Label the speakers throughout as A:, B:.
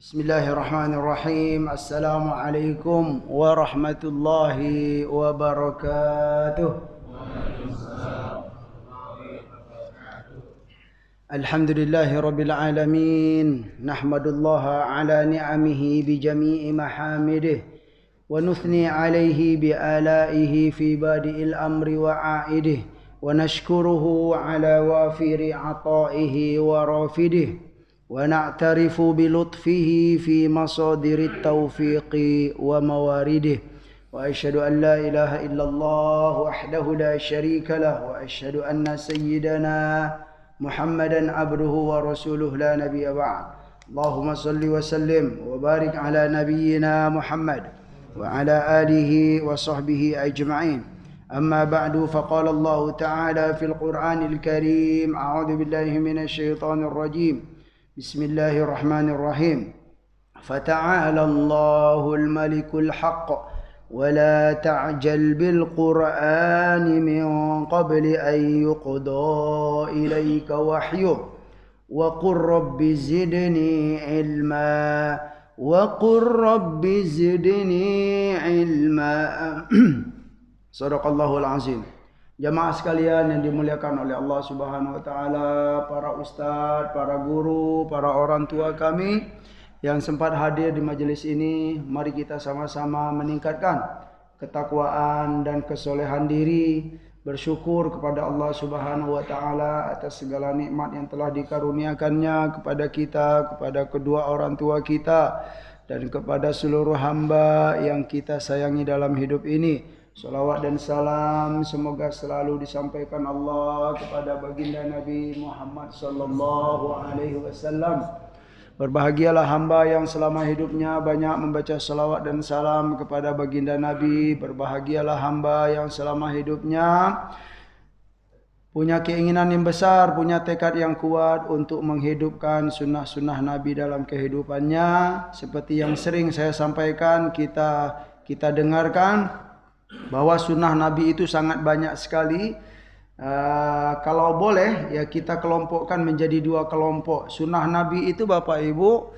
A: Bismillahirrahmanirrahim. Assalamualaikum warahmatullahi wabarakatuh. Alhamdulillahi rabbil alamin. Nahmadullaha ala ni'amihi bi jami'i mahamidih wa nuthni alayhi bi alaihi fi badi'il amri wa a'idih wa nashkuruhu ala wafiri ata'ihi wa rafidih ونعترف بلطفه في مصادر التوفيق وموارده وأشهد أن لا إله إلا الله وحده لا شريك له وأشهد أن سيدنا محمدا عبده ورسوله لا نبي بعد اللهم صل وسلم وبارك على نبينا محمد وعلى آله وصحبه أجمعين أما بعد فقال الله تعالى في القرآن الكريم أعوذ بالله من الشيطان الرجيم بسم الله الرحمن الرحيم فتعالى الله الملك الحق ولا تعجل بالقرآن من قبل أن يقضى إليك وحيه وقل رب زدني علما وقل رب زدني علما صدق الله العظيم. Jamaah sekalian yang dimuliakan oleh Allah Subhanahu wa taala, para ustadz, para guru, para orang tua kami yang sempat hadir di majelis ini, mari kita sama-sama meningkatkan ketakwaan dan kesolehan diri, bersyukur kepada Allah Subhanahu wa taala atas segala nikmat yang telah dikaruniakannya kepada kita, kepada kedua orang tua kita dan kepada seluruh hamba yang kita sayangi dalam hidup ini. Salawat dan salam semoga selalu disampaikan Allah kepada baginda Nabi Muhammad sallallahu alaihi wasallam. Berbahagialah hamba yang selama hidupnya banyak membaca salawat dan salam kepada baginda Nabi. Berbahagialah hamba yang selama hidupnya punya keinginan yang besar, punya tekad yang kuat untuk menghidupkan sunnah-sunnah Nabi dalam kehidupannya. Seperti yang sering saya sampaikan, kita dengarkan bahwa sunnah Nabi itu sangat banyak sekali. Kalau boleh ya kita kelompokkan menjadi dua kelompok. Sunnah Nabi itu Bapak Ibu,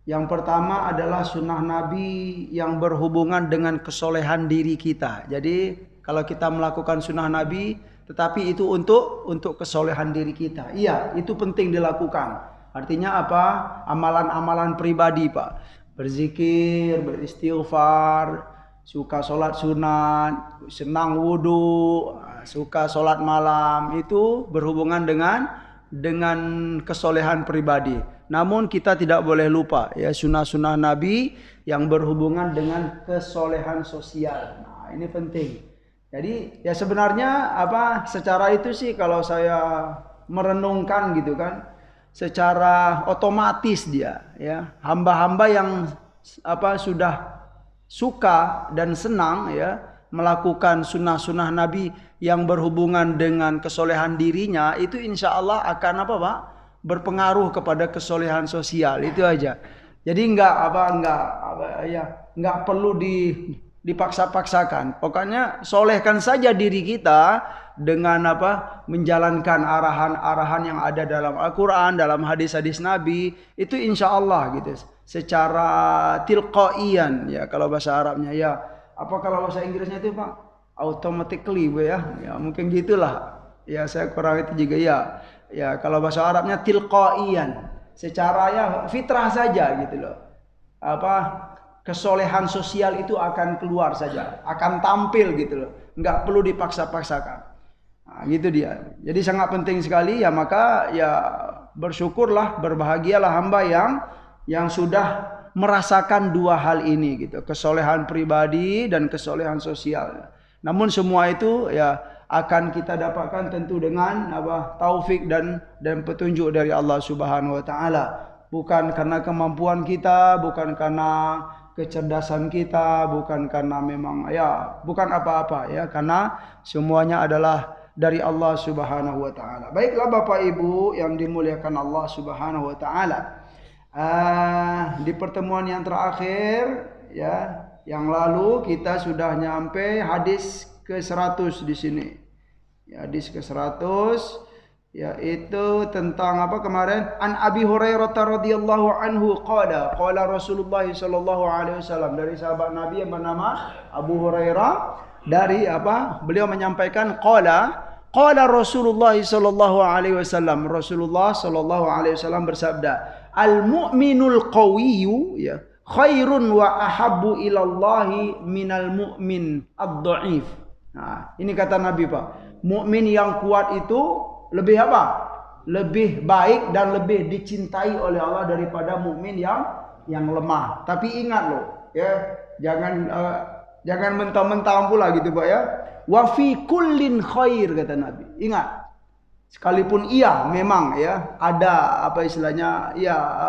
A: yang pertama adalah sunnah Nabi yang berhubungan dengan kesolehan diri kita. Jadi kalau kita melakukan sunnah Nabi, tetapi itu untuk kesolehan diri kita. Iya, itu penting dilakukan. Artinya apa? Amalan-amalan pribadi Pak. Berzikir, beristighfar, suka sholat sunat, senang wudhu, suka sholat malam, itu berhubungan dengan kesolehan pribadi. Namun kita tidak boleh lupa ya sunnah-sunnah Nabi yang berhubungan dengan kesolehan sosial. Nah, ini penting. Jadi ya sebenarnya secara itu sih kalau saya merenungkan gitu kan, secara otomatis dia ya hamba-hamba yang sudah suka dan senang ya melakukan sunnah-sunnah Nabi yang berhubungan dengan kesolehan dirinya, itu insya Allah akan berpengaruh kepada kesolehan sosial. Itu aja. Jadi nggak perlu dipaksa-paksakan. Pokoknya solehkan saja diri kita dengan menjalankan arahan-arahan yang ada dalam Al-Quran, dalam hadis-hadis Nabi, itu insya Allah gitu. Secara tilqaian ya kalau bahasa Arabnya ya. Kalau bahasa Inggrisnya itu Pak? Automatically ya mungkin gitulah. Ya saya kurang itu juga ya. Ya kalau bahasa Arabnya tilqaian. Secara ya fitrah saja gitu loh. Kesolehan sosial itu akan keluar saja, akan tampil gitu loh. Enggak perlu dipaksa-paksakan. Nah, gitu dia. Jadi sangat penting sekali ya, maka ya bersyukurlah, berbahagialah hamba yang sudah merasakan dua hal ini gitu, kesolehan pribadi dan kesolehan sosial. Namun semua itu ya akan kita dapatkan tentu dengan taufik dan petunjuk dari Allah Subhanahu wa taala. Bukan karena kemampuan kita, bukan karena kecerdasan kita, bukan karena memang bukan apa-apa ya, karena semuanya adalah dari Allah Subhanahu wa taala. Baiklah Bapak Ibu yang dimuliakan Allah Subhanahu wa taala. Di pertemuan yang terakhir ya, yang lalu kita sudah nyampe hadis ke-100 di sini. Ya, hadis ke-100 Yaitu tentang apa kemarin? An Abi Hurairah radhiyallahu anhu qala Rasulullah sallallahu alaihi wasallam, dari sahabat Nabi yang bernama Abu Hurairah, dari apa? Beliau menyampaikan qala Rasulullah sallallahu alaihi wasallam. Rasulullah sallallahu alaihi wasallam bersabda, al mu'minul qawiyyu ya khairun wa ahabbu ilallahi minal mu'min ad-dha'if. Nah, ini kata Nabi, Pak. Mukmin yang kuat itu lebih apa? Lebih baik dan lebih dicintai oleh Allah daripada mukmin yang lemah. Tapi ingat loh, ya, jangan mentah-mentah pula gitu, Pak ya. Wa fi kullin khair, kata Nabi. Ingat, sekalipun iya memang ya ada apa istilahnya,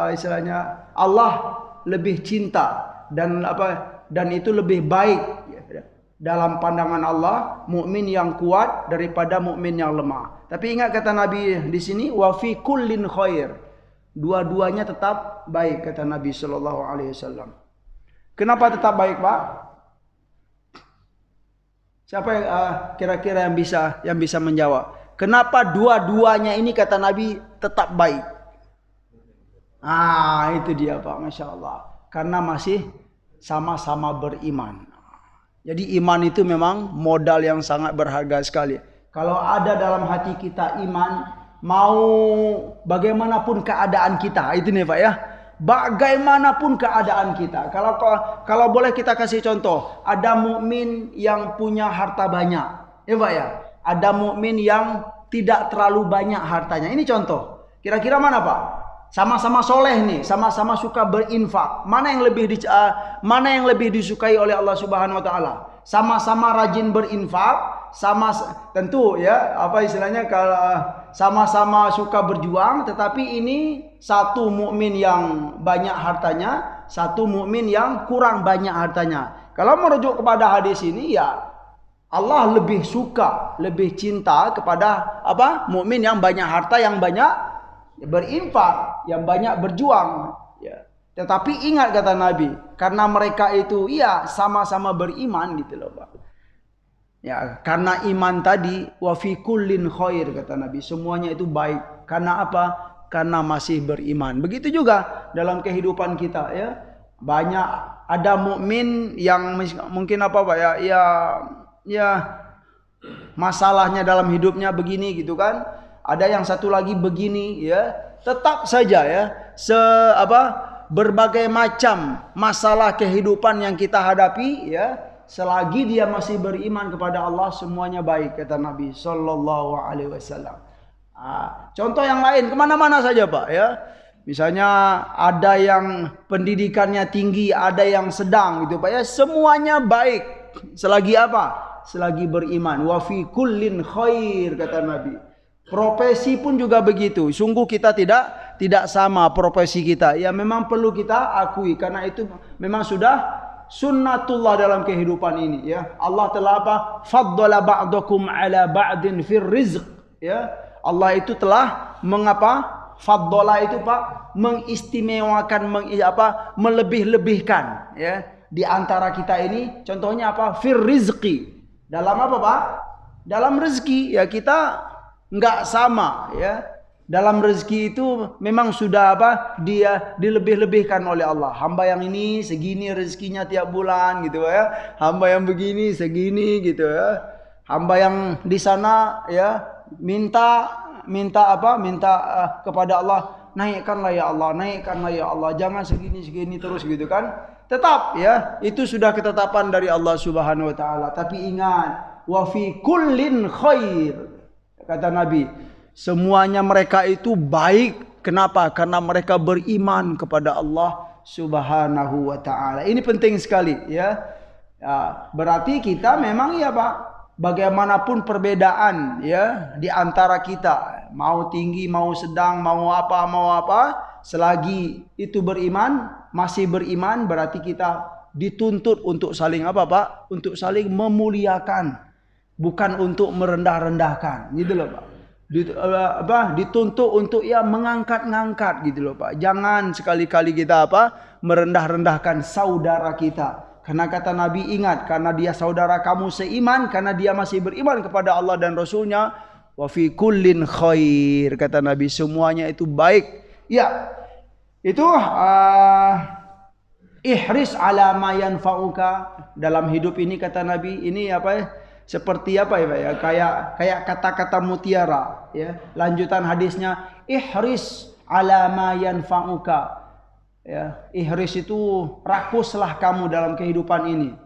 A: istilahnya Allah lebih cinta dan itu lebih baik ya, dalam pandangan Allah mukmin yang kuat daripada mukmin yang lemah. Tapi ingat kata Nabi di sini, wa fi kullin khair. Dua-duanya tetap baik, kata Nabi sallallahu alaihi wasallam. Kenapa tetap baik, Pak? Siapa yang kira-kira yang bisa menjawab? Kenapa dua-duanya ini kata Nabi tetap baik? Itu dia, Pak, Masya Allah. Karena masih sama-sama beriman. Jadi iman itu memang modal yang sangat berharga sekali. Kalau ada dalam hati kita iman, mau bagaimanapun keadaan kita, itu nih Pak ya. Bagaimanapun keadaan kita. Kalau boleh kita kasih contoh, ada mukmin yang punya harta banyak, ya Pak ya. Ada mukmin yang tidak terlalu banyak hartanya. Ini contoh. Kira-kira mana Pak? Sama-sama soleh nih, sama-sama suka berinfak. Mana yang lebih disukai oleh Allah Subhanahu Wa Taala? Sama-sama rajin berinfak, tentu ya apa istilahnya, kalau sama-sama suka berjuang, tetapi ini satu mukmin yang banyak hartanya, satu mukmin yang kurang banyak hartanya. Kalau merujuk kepada hadis ini ya Allah lebih suka, lebih cinta kepada apa? Mukmin yang banyak harta, yang banyak berinfak, yang banyak berjuang ya. Tetapi ingat kata Nabi, karena mereka itu iya sama-sama beriman gitu loh Pak. Ya, karena iman tadi wa fi kullin khair kata Nabi, semuanya itu baik. Karena apa? Karena masih beriman. Begitu juga dalam kehidupan kita ya. Banyak ada mukmin yang mungkin apa Pak ya masalahnya dalam hidupnya begini gitu kan. Ada yang satu lagi begini ya. Tetap saja ya berbagai macam masalah kehidupan yang kita hadapi ya, selagi dia masih beriman kepada Allah semuanya baik kata Nabi sallallahu alaihi wasallam. Contoh yang lain kemana-mana saja Pak ya. Misalnya ada yang pendidikannya tinggi, ada yang sedang gitu Pak ya, semuanya baik selagi apa? Selagi beriman. Wa fi kullin khair kata Nabi. Profesi pun juga begitu. Sungguh kita tidak sama profesi kita. Ya memang perlu kita akui karena itu memang sudah sunnatullah dalam kehidupan ini ya. Allah telah apa? Faddala ba'dakum ala ba'din fir rizq ya. Allah itu telah faddala itu Pak mengistimewakan melebih-lebihkan ya di antara kita ini. Contohnya apa? Fir rizqi. Dalam apa Pak? Dalam rezeki ya kita enggak sama ya. Dalam rezeki itu memang sudah dia dilebih-lebihkan oleh Allah. Hamba yang ini segini rezekinya tiap bulan gitu ya. Hamba yang begini segini gitu ya. Hamba yang di sana ya minta kepada Allah, naikkanlah ya Allah, jangan segini terus gitu kan. Tetap ya, itu sudah ketetapan dari Allah Subhanahu wa taala. Tapi ingat, wa fi kullin khair. Kata Nabi, semuanya mereka itu baik. Kenapa? Karena mereka beriman kepada Allah Subhanahu wa taala. Ini penting sekali ya. Berarti kita memang ya Pak, bagaimanapun perbedaan ya di antara kita, mau tinggi, mau sedang, mau apa, selagi itu beriman, masih beriman, berarti kita dituntut untuk saling apa Pak? Untuk saling memuliakan. Bukan untuk merendah-rendahkan, gitu loh Pak. Dituntut untuk ya mengangkat-ngangkat, gitu loh Pak. Jangan sekali-kali kita merendah-rendahkan saudara kita. Karena kata Nabi, ingat, karena dia saudara kamu seiman, karena dia masih beriman kepada Allah dan Rasulnya, Wa fi kullin khair, kata Nabi, semuanya itu baik. Ya, itu ihris ala ma yanfa'uka. Dalam hidup ini, kata Nabi, ini apa ya? Seperti apa ya? Kayak kata-kata mutiara, ya. Lanjutan hadisnya, ihris ala ma yanfa'uka. Ya, ihris itu rakuslah kamu dalam kehidupan ini.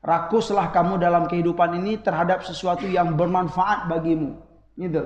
A: Rakuslah kamu dalam kehidupan ini terhadap sesuatu yang bermanfaat bagimu. Gitu.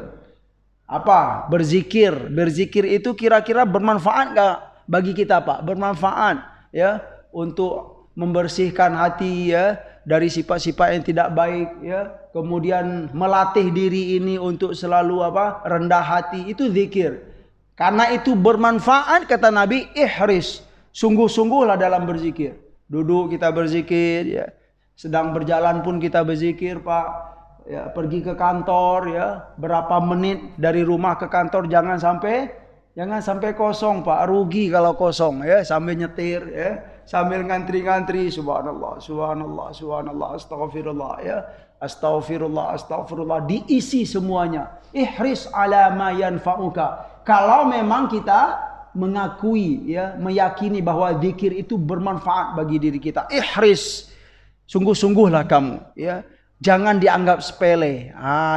A: Apa? Berzikir. Berzikir itu kira-kira bermanfaat enggak bagi kita, Pak? Bermanfaat, ya, untuk membersihkan hati, ya, dari sifat-sifat yang tidak baik, ya. Kemudian melatih diri ini untuk selalu apa? Rendah hati, itu zikir. Karena itu bermanfaat, kata Nabi, ihris. Sungguh-sungguhlah dalam berzikir. Duduk kita berzikir, ya. Sedang berjalan pun kita berzikir, Pak. Ya, pergi ke kantor, ya, berapa menit dari rumah ke kantor, jangan sampai kosong, Pak. Rugi kalau kosong, ya, sambil nyetir, ya, sambil ngantri-ngantri, subhanallah, subhanallah, subhanallah, astagfirullah, ya, astagfirullah, astagfirullah, diisi semuanya. Ihris ala ma yanfa'uka. Kalau memang kita mengakui, ya, meyakini bahwa zikir itu bermanfaat bagi diri kita, ihris, sungguh-sungguhlah kamu, ya. Jangan dianggap sepele.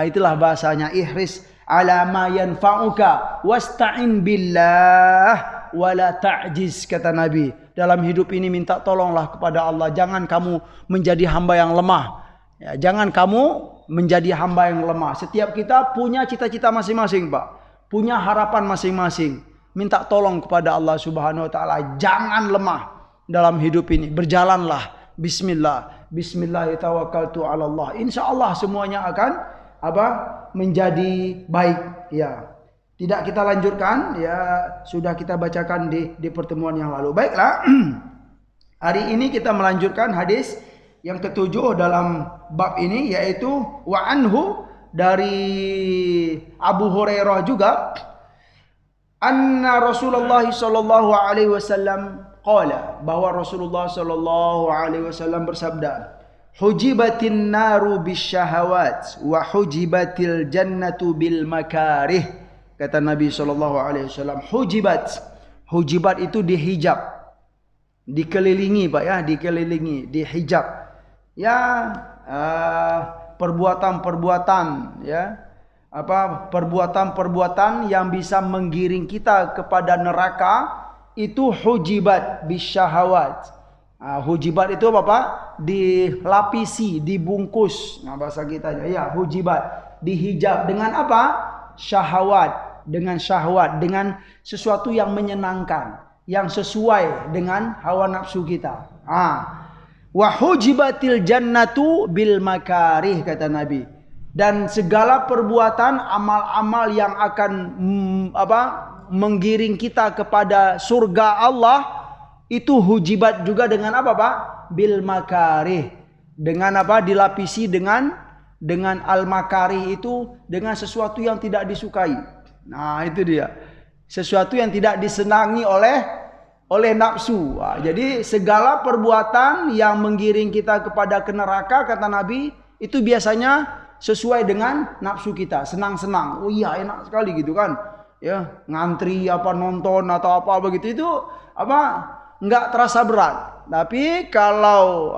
A: Itulah bahasanya, ihris ala ma yanfa'uka wasta'in billah wala ta'jiz, kata Nabi. Dalam hidup ini minta tolonglah kepada Allah. Jangan kamu menjadi hamba yang lemah. Ya, jangan kamu menjadi hamba yang lemah. Setiap kita punya cita-cita masing-masing, Pak. Punya harapan masing-masing. Minta tolong kepada Allah Subhanahu wa taala. Jangan lemah dalam hidup ini. Berjalanlah. Bismillah. Bismillahirrahmanirrahim. Allah. Insyaallah semuanya akan menjadi baik, ya. Tidak kita lanjutkan, ya, sudah kita bacakan di pertemuan yang lalu. Baiklah. Hari ini kita melanjutkan hadis yang ketujuh dalam bab ini, yaitu wa anhu, dari Abu Hurairah juga, anna Rasulullah sallallahu alaihi wasallam qala, bahwa Rasulullah sallallahu alaihi wasallam bersabda, hujibatin naru bisyahawat wa hujibatil jannatu bil makarih, kata Nabi sallallahu alaihi wasallam. Hujibat itu dihijab, dikelilingi, Pak, ya, dikelilingi, dihijab, ya, perbuatan-perbuatan, ya, perbuatan-perbuatan yang bisa menggiring kita kepada neraka, itu hujibat bisyahawat. Hujibat itu apa, Pak? Dilapisi, dibungkus. Nah, bahasa kita, ya, hujibat, dihijab dengan apa? Syahwat, dengan syahwat, dengan sesuatu yang menyenangkan, yang sesuai dengan hawa nafsu kita. Wa hujibatil jannatu bil makarih, kata Nabi. Dan segala perbuatan amal-amal yang akan menggiring kita kepada surga Allah, itu hujibat juga dengan apa, Pak? Bil makarih. Dengan apa? Dilapisi dengan al makarih, itu dengan sesuatu yang tidak disukai. Nah, itu dia. Sesuatu yang tidak disenangi oleh nafsu. Jadi segala perbuatan yang menggiring kita kepada neraka, kata Nabi, itu biasanya sesuai dengan nafsu kita, senang-senang. Oh iya, enak sekali gitu kan. Ya, ngantri nonton atau apa begitu, itu enggak terasa berat. Tapi kalau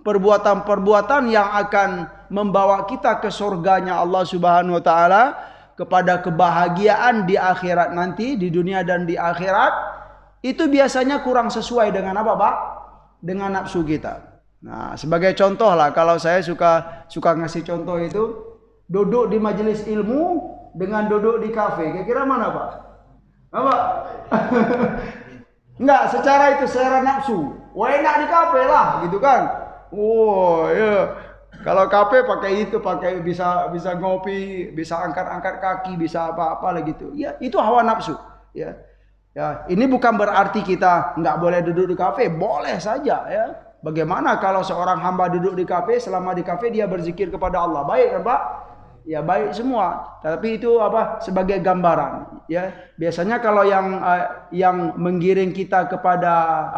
A: perbuatan-perbuatan yang akan membawa kita ke surganya Allah Subhanahu wa taala, kepada kebahagiaan di akhirat nanti, di dunia dan di akhirat, itu biasanya kurang sesuai dengan apa, Pak? Dengan nafsu kita. Nah, sebagai contoh lah, kalau saya suka ngasih contoh itu, duduk di majelis ilmu dengan duduk di kafe, kira-kira mana, Pak? Apa? Enggak, secara nafsu. Wah, enak di kafe lah, gitu kan? Oh, ya. Kalau kafe pakai bisa ngopi, bisa angkat-angkat kaki, bisa apa-apa lah gitu. Ya, itu hawa nafsu, ya. Ya, ini bukan berarti kita nggak boleh duduk di kafe, boleh saja, ya. Bagaimana kalau seorang hamba duduk di kafe, selama di kafe dia berzikir kepada Allah, baik kan, Pak? Ya, baik semua. Tapi itu sebagai gambaran, ya. Biasanya kalau yang menggiring kita kepada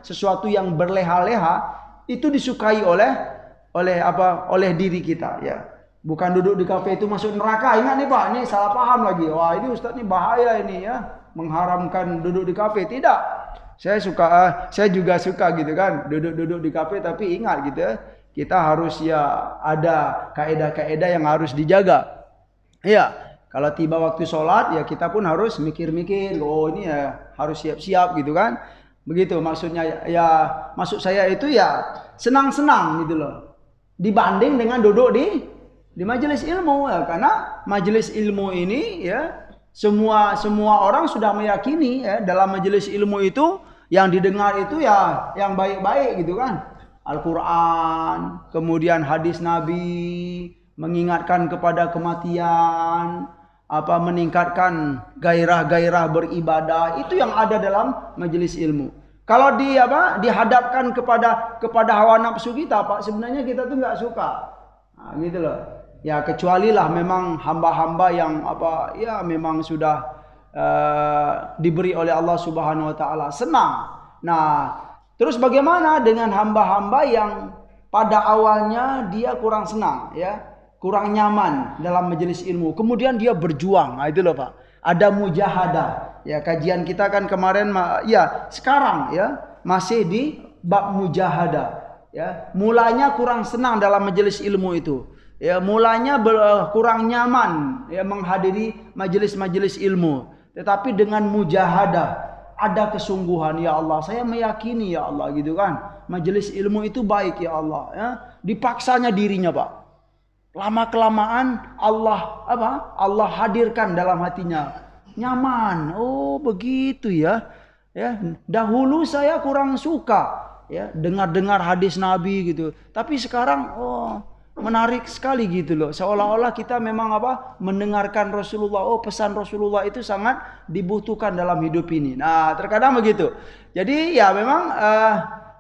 A: sesuatu yang berleha-leha, itu disukai oleh diri kita, ya. Bukan duduk di kafe itu masuk neraka. Ingat nih Pak, ini salah paham lagi. Wah ini Ustaz ini bahaya ini ya, mengharamkan duduk di kafe. Tidak. Saya juga suka gitu kan, duduk-duduk di kafe, tapi ingat gitu ya, kita harus ya ada kaedah-kaedah yang harus dijaga. Iya, kalau tiba waktu sholat ya kita pun harus mikir-mikir, oh ini ya harus siap-siap gitu kan. Begitu maksudnya ya, maksud saya itu ya senang-senang gitu loh. Dibanding dengan duduk di majelis ilmu ya, karena majelis ilmu ini ya semua orang sudah meyakini ya, dalam majelis ilmu itu yang didengar itu ya yang baik-baik gitu kan. Al-Quran, kemudian hadis Nabi, mengingatkan kepada kematian, meningkatkan gairah-gairah beribadah, itu yang ada dalam majelis ilmu. Kalau dihadapkan kepada hawa nafsu kita, Pak, sebenarnya kita tuh nggak suka. Nah, gitu loh. Ya kecuali lah memang hamba-hamba yang ya memang sudah diberi oleh Allah Subhanahu wa taala senang. Nah, terus bagaimana dengan hamba-hamba yang pada awalnya dia kurang senang ya, kurang nyaman dalam majelis ilmu, kemudian dia berjuang. Nah, itu loh Pak. Ada mujahadah. Ya, kajian kita kan kemarin ya, sekarang ya masih di bab mujahadah ya. Mulanya kurang senang dalam majelis ilmu itu. Ya, mulanya kurang nyaman ya menghadiri majelis-majelis ilmu. Tetapi dengan mujahadah, ada kesungguhan, ya Allah, saya meyakini ya Allah gitu kan. Majelis ilmu itu baik ya Allah ya. Dipaksanya dirinya, Pak. Lama-kelamaan Allah hadirkan dalam hatinya. Nyaman. Oh, begitu ya. Ya, dahulu saya kurang suka ya dengar-dengar hadis Nabi gitu. Tapi sekarang menarik sekali gitu loh. Seolah-olah kita memang mendengarkan Rasulullah. Oh, pesan Rasulullah itu sangat dibutuhkan dalam hidup ini. Nah, terkadang begitu. Jadi ya memang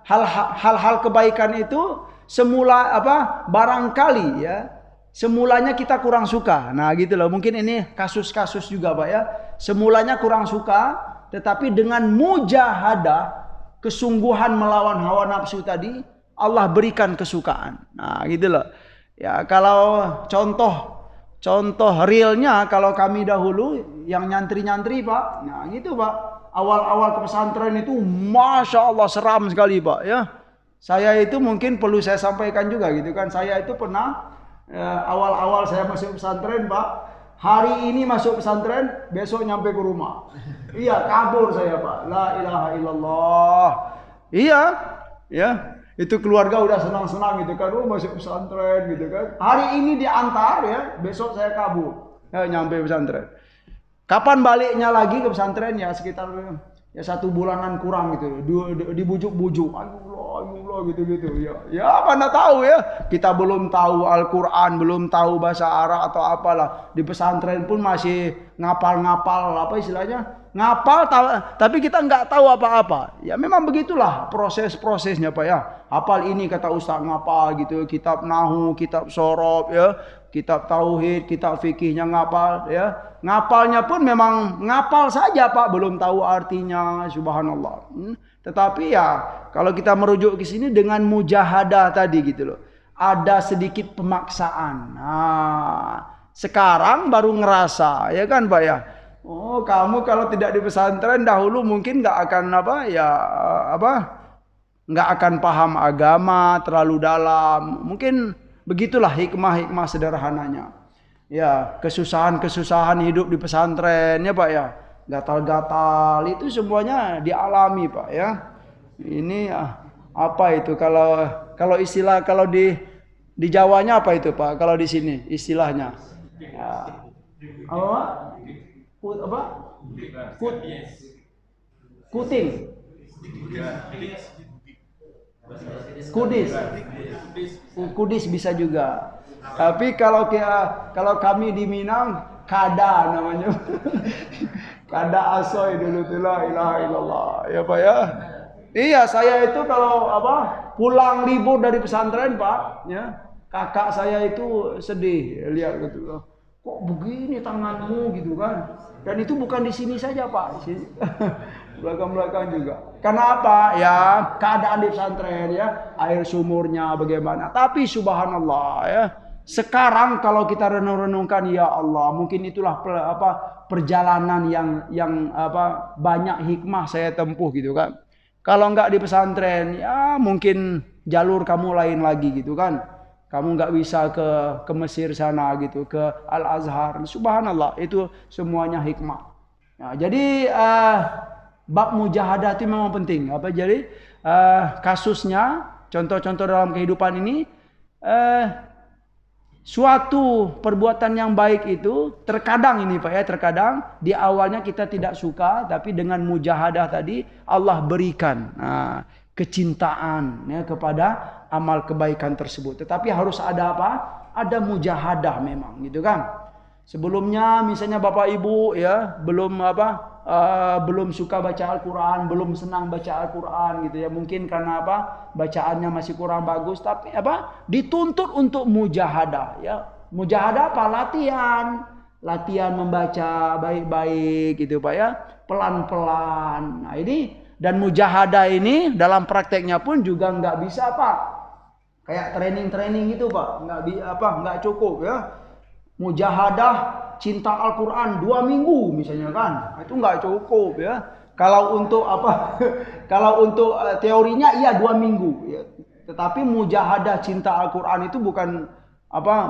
A: hal-hal kebaikan itu semula barangkali ya semulanya kita kurang suka. Nah, gitu loh. Mungkin ini kasus-kasus juga, Pak ya. Semulanya kurang suka, tetapi dengan mujahadah, kesungguhan melawan hawa nafsu tadi, Allah berikan kesukaan. Nah, gitu loh. Ya, kalau contoh realnya kalau kami dahulu yang nyantri-nyantri, Pak. Nah, gitu, Pak. Awal-awal ke pesantren itu Masya Allah seram sekali, Pak ya. Saya itu mungkin perlu saya sampaikan juga gitu kan. Saya itu pernah awal-awal saya masuk pesantren, Pak. Hari ini masuk pesantren, besok nyampe ke rumah. Iya, kabur saya, Pak. La ilaha illallah. Iya, ya. Itu keluarga udah senang-senang gitu kan, masuk pesantren gitu kan. Hari ini diantar ya, besok saya kabur. Ya, nyampe pesantren. Kapan baliknya lagi ke pesantren ya sekitar ya 1 bulanan kurang gitu. Dibujuk-bujuk. Ayolah gitu-gitu. Ya mana tahu ya. Kita belum tahu Al-Qur'an, belum tahu bahasa Arab atau apalah. Di pesantren pun masih ngapal-ngapal istilahnya. Ngapal tapi kita nggak tahu apa-apa. Ya memang begitulah proses-prosesnya, Pak ya. Hafal ini kata Ustaz ngapal gitu, kitab nahu, kitab sorob ya, kitab tauhid, kitab fikihnya ngapal ya. Ngapalnya pun memang ngapal saja, Pak, belum tahu artinya, subhanallah. Tetapi ya kalau kita merujuk ke sini dengan mujahadah tadi gitu loh. Ada sedikit pemaksaan. Nah, sekarang baru ngerasa ya kan, Pak ya. Oh, kamu kalau tidak di pesantren dahulu mungkin nggak akan nggak akan paham agama terlalu dalam. Mungkin begitulah hikmah-hikmah sederhananya. Ya, kesusahan-kesusahan hidup di pesantren ya, Pak ya. Gatal-gatal itu semuanya dialami, Pak ya. Ini apa itu kalau istilah kalau di Jawanya apa itu, Pak? Kalau di sini istilahnya. Ya. Kuting. Kudis bisa juga. Tapi kalau kami di Minang kada namanya. Kada asoy dulu tuh, la ilaha illallah. Ya, Pak ya. Iya, saya itu kalau pulang libur dari pesantren, Pak, ya. Kakak saya itu sedih lihat gitu. Kok begini tanganmu gitu kan? Dan itu bukan di sini saja, Pak. Belakang-belakang juga. Karena apa? Ya, keadaan di pesantren ya, air sumurnya bagaimana. Tapi subhanallah ya, Sekarang kalau kita renung-renungkan, ya Allah, mungkin itulah perjalanan yang banyak hikmah saya tempuh gitu kan. Kalau enggak di pesantren, ya mungkin jalur kamu lain lagi gitu kan. Kamu enggak bisa ke Mesir sana gitu, ke Al-Azhar. Subhanallah, itu semuanya hikmah. Nah, jadi bab mujahadah itu memang penting. Jadi kasusnya, contoh-contoh dalam kehidupan ini, suatu perbuatan yang baik itu terkadang ini Pak ya, terkadang di awalnya kita tidak suka, tapi dengan mujahadah tadi Allah berikan kecintaan ya kepada amal kebaikan tersebut. Tetapi harus ada apa? Ada mujahadah memang gitu kan. Sebelumnya misalnya Bapak Ibu ya belum suka baca Al-Quran, belum senang baca Al-Quran gitu ya. Mungkin karena bacaannya masih kurang bagus, tapi dituntut untuk mujahadah ya. Mujahadah apa? Latihan membaca baik-baik gitu Pak ya, pelan-pelan. Nah, ini dan mujahadah ini dalam prakteknya pun juga nggak bisa kayak training gitu Pak, nggak cukup ya. Mujahadah cinta Al-Quran 2 minggu misalnya kan, itu nggak cukup ya. Kalau untuk kalau untuk teorinya iya 2 minggu ya. Tetapi mujahadah cinta Al-Quran itu bukan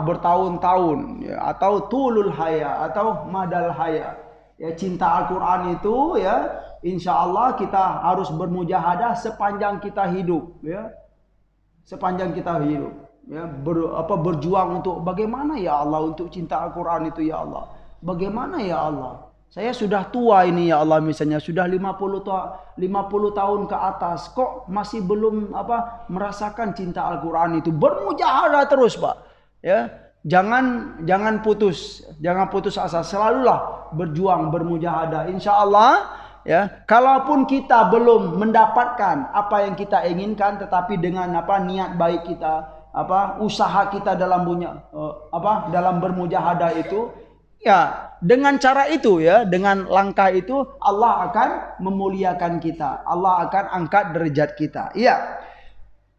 A: bertahun-tahun ya, atau tulul haya atau madal haya ya. Cinta Al-Quran itu ya, insya Allah kita harus bermujahadah sepanjang kita hidup ya, sepanjang kita hidup ya. Berjuang untuk bagaimana ya Allah untuk cinta Al-Quran itu ya Allah. Bagaimana ya Allah? Saya sudah tua ini ya Allah, misalnya sudah 50 tahun ke atas, kok masih belum merasakan cinta Al-Quran itu. Bermujahadah terus Pak ya. Jangan putus asa, selalulah berjuang, bermujahadah. Insya Allah ya, kalaupun kita belum mendapatkan apa yang kita inginkan, tetapi dengan niat baik kita, usaha kita dalam dalam bermujahadah itu ya, dengan cara itu ya, dengan langkah itu Allah akan memuliakan kita, Allah akan angkat derajat kita. Iya.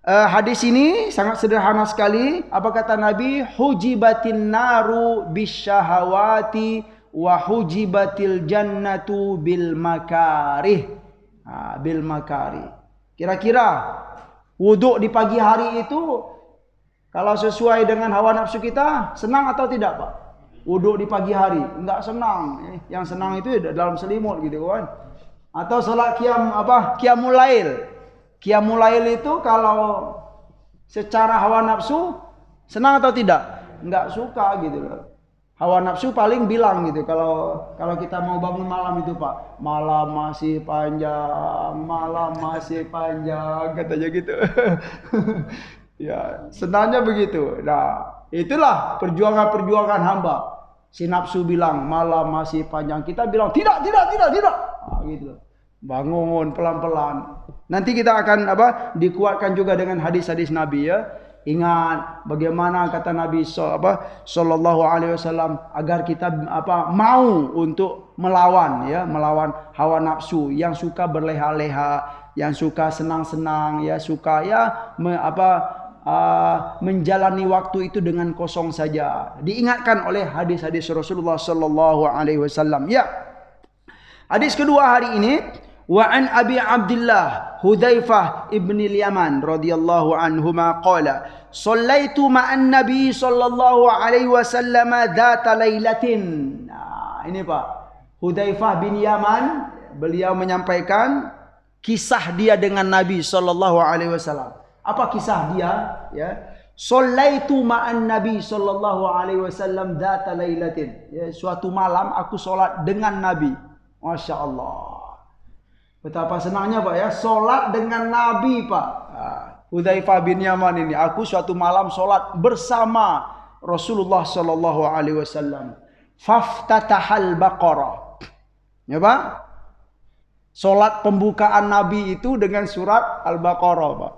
A: Hadis ini sangat sederhana sekali. Apa kata Nabi? Hujibatin naru bisyahawati wa hujibatil jannatu bil makarih. Bil makarih. Kira-kira wuduk di pagi hari itu kalau sesuai dengan hawa nafsu kita, senang atau tidak Pak? Wuduk di pagi hari, enggak senang. Yang senang itu dalam selimut gitu kan. Atau salat qiyamul lail. Qiyamul lail itu kalau secara hawa nafsu senang atau tidak? Enggak suka gitu loh. Hawa nafsu paling bilang gitu, kalau kita mau bangun malam itu Pak, malam masih panjang, katanya gitu. Ya, senangnya begitu. Nah, itulah perjuangan hamba. Si nafsu bilang malam masih panjang, kita bilang tidak. Gitu. Bangun pelan-pelan. Nanti kita akan dikuatkan juga dengan hadis-hadis Nabi ya. Ingat bagaimana kata Nabi sallallahu alaihi wasallam agar kita mau untuk melawan hawa nafsu yang suka berleha-leha, yang suka senang-senang ya, suka menjalani waktu itu dengan kosong saja. Diingatkan oleh hadis-hadis Rasulullah sallallahu alaihi wasallam. Ya. Hadis kedua hari ini, wa an Abi Abdullah Hudzaifah ibn al-Yaman radhiyallahu anhuma qala shallaitu ma'an nabi sallallahu alaihi wasallam dzata lailatin. Nah, ini Pak, Hudzaifah bin Yaman, beliau menyampaikan kisah dia dengan Nabi sallallahu alaihi wasallam. Apa kisah dia? Ya. Shallaitu ma'an Nabi sallallahu alaihi wasallam dzata lailatin. Ya, suatu malam aku salat dengan Nabi. Masya Allah. Betapa senangnya Pak ya, salat dengan Nabi Pak. Hudzaifah bin Yaman ini, aku suatu malam salat bersama Rasulullah sallallahu alaihi wasallam. Faftatahal Baqarah. Ya Pak. Salat pembukaan Nabi itu dengan surat Al-Baqarah Pak.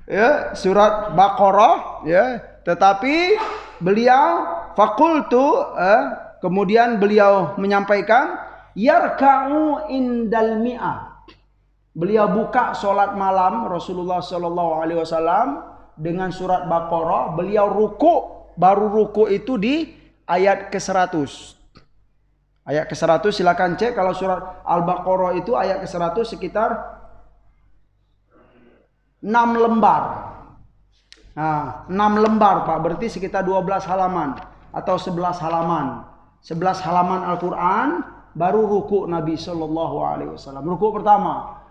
A: Ya, surat Baqarah ya, tetapi beliau faqultu kemudian beliau menyampaikan yarka'u indal mi'ah. Beliau buka salat malam Rasulullah sallallahu alaihi wasallam dengan surat Baqarah, beliau ruku Baru ruku itu di ayat ke-100. Ayat ke-100 silakan cek kalau surat Al-Baqarah itu ayat ke-100 sekitar 6 lembar. Nah, 6 lembar Pak, berarti sekitar 12 halaman atau 11 halaman. 11 halaman Al-Quran baru ruku Nabi SAW. Ruku pertama.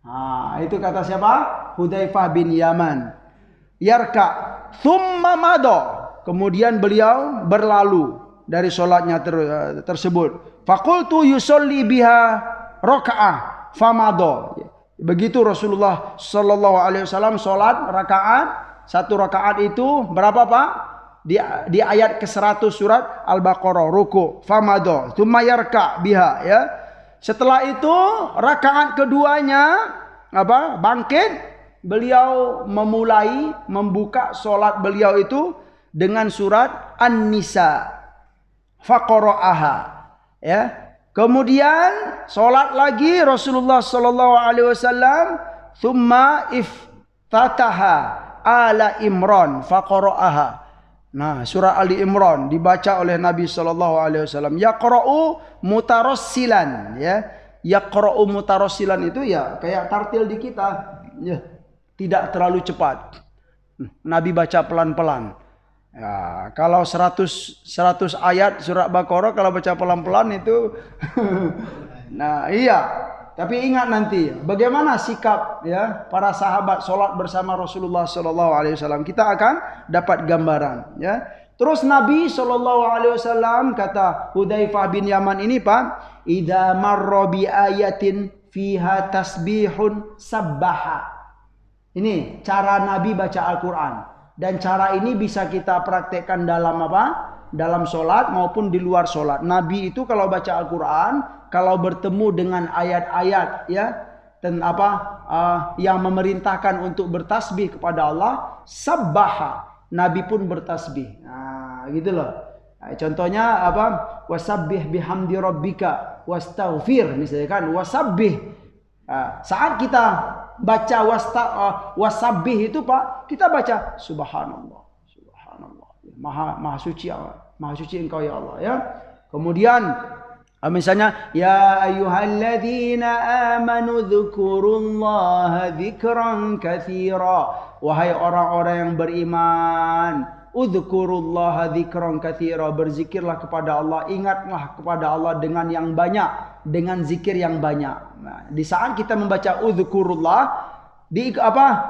A: Nah, itu kata siapa? Hudzaifah bin Yaman. Yarka thumma mado. Kemudian beliau berlalu dari solatnya tersebut. Faqultu yusolli biha rakaah famado. Begitu Rasulullah sallallahu alaihi wasallam salat rakaat, satu rakaat itu berapa Pak? Di ayat ke-100 surat Al-Baqarah ruku famado tsumma yarka biha ya. Setelah itu rakaat keduanya bangkit, beliau membuka salat beliau itu dengan surat An-Nisa. Faqara'aha ya. Kemudian salat lagi Rasulullah sallallahu alaihi wasallam, thumma iftataha ala Imran faqara'aha. Nah, surah Ali Imran dibaca oleh Nabi sallallahu alaihi wasallam. Yaqra'u mutarassilan ya. Yaqra'u mutarassilan itu ya kayak tartil di kita ya, tidak terlalu cepat. Nabi baca pelan-pelan. Ya, kalau 100 ayat surat Baqarah kalau baca pelan-pelan itu nah iya, tapi ingat nanti bagaimana sikap ya para sahabat salat bersama Rasulullah sallallahu alaihi wasallam. Kita akan dapat gambaran ya. Terus Nabi sallallahu alaihi wasallam kata Hudzaifah bin Yaman ini Pak, idza marra bi ayatin fiha tasbihun sabbaha. Ini cara Nabi baca Al-Qur'an. Dan cara ini bisa kita praktekkan dalam dalam sholat maupun di luar sholat. Nabi itu kalau baca Al-Quran, kalau bertemu dengan ayat-ayat ya dan yang memerintahkan untuk bertasbih kepada Allah, sabbaha, Nabi pun bertasbih. Nah, gitu loh. Nah, contohnya wasabbih bihamdi rabbika wastaghfir, misalnya kan wasabbih. Nah, saat kita baca wasabbih itu Pak, kita baca subhanallah, subhanallah. Maha suci engkau ya Allah ya. Kemudian misalnya ya ayyuhalladzina amanu dzkurullaha dzikran katsira. Wahai orang-orang yang beriman, udzkurullaha dzikran katsira, berzikirlah kepada Allah, ingatlah kepada Allah dengan yang banyak, dengan zikir yang banyak. Nah, di saat kita membaca udzkurullah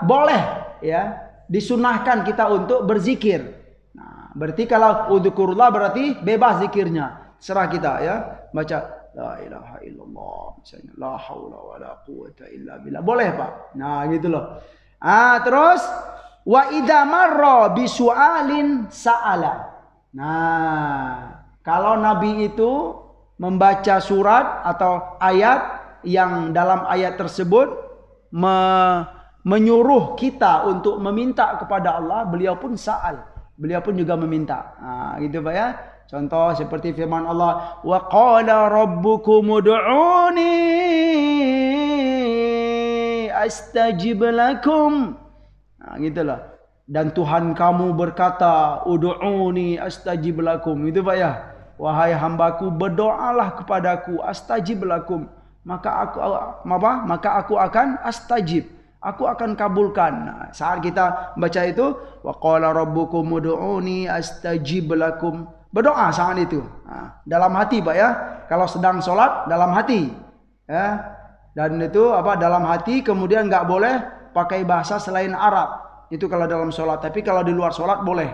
A: boleh ya, disunahkan kita untuk berzikir. Nah, berarti kalau udzkurullah berarti bebas zikirnya, serah kita ya. Baca la ilaha illallah misalnya, la haula wala quwata illa billah. Boleh Pak. Nah, gitu loh. Terus wa idza marra bisu'alin sa'ala. Nah, kalau Nabi itu membaca surat atau ayat yang dalam ayat tersebut menyuruh kita untuk meminta kepada Allah, beliau pun sa'al. Beliau pun juga meminta. Nah, gitu Pak ya. Contoh seperti firman Allah, wa qala rabbukum ud'uni astajib lakum. Nah, gitulah. Dan Tuhan kamu berkata, ud'uni astajib lakum. Itu Pak ya. Wahai hambaku, berdoalah kepadaku, astajib lakum. Maka aku akan astajib. Aku akan kabulkan. Nah, saat kita baca itu, wa qala rabbukum ud'uni astajib lakum. Berdoa saat itu. Nah, dalam hati Pak ya. Kalau sedang sholat, dalam hati. Ya. Dan itu dalam hati, kemudian nggak boleh pakai bahasa selain Arab. Itu kalau dalam sholat. Tapi kalau di luar sholat boleh.